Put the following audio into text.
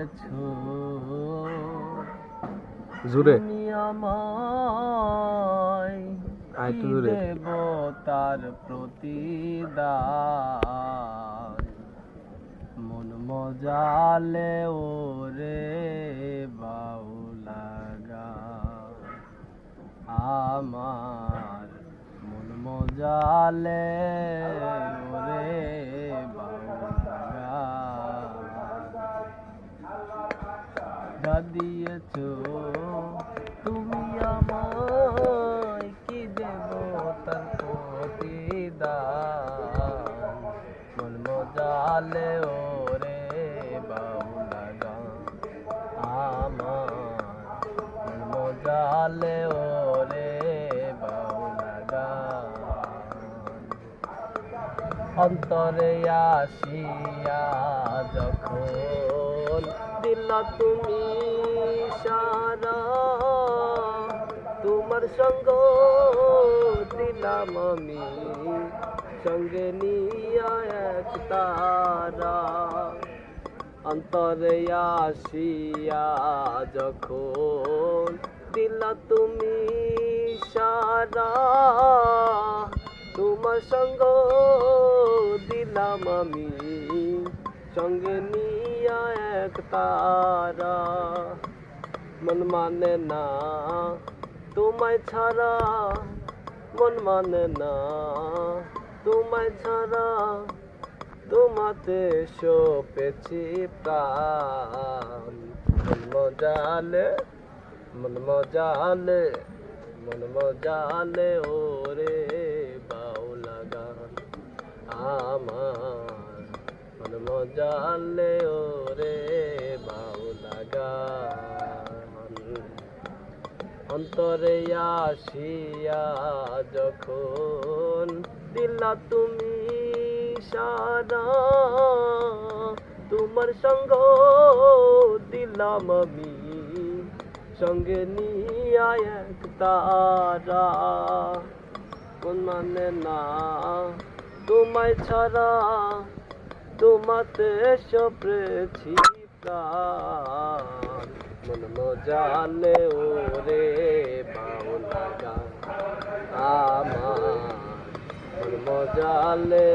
দিয়েছো জুড়ে তুমি আমায় আরেকটু কি জুড়ে দেব তার প্রতিদান মন মজালে ওরে বাউলাগা আমার মন মজালে ওরে বাউলাগা যা দিয়েছো তুমি আমায় কি দেব তার প্রতিদান মন মজালে ওরে বাউলাগা আমার মন মজালে ওরে বাউলাগা অন্তরে আসিয়া যখন দিলা তুমি সারা তোমার সঙ্গ দিলাম আমি সঙ্গে নিয়া এক তারা অন্তরে আসিয়া যখন দিলা তুমি সারা তোমার সঙ্গ দিলাম আমি সঙ্গে নিয়া এক তারা মন মানে না তোমায় ছাড়া মন মানে না তোমায় ছাড়া তোমাতে সপেছি প্রাণ মন মজালে মন মজালে মন মজালে ওরে বাউলাগা আমার মন মজালে ওরে বাউলাগা অন্তরে আসিয়া যখন দিলা তুমি সারা তোমার সঙ্গ দিলাম আমি সঙ্গে নিয়া এক তারা মন মানে না তোমায় ছাড়া তোমাতে সপেছি প্রাণ মন মজালে ওরে বাউলাগা আমার মন মজালে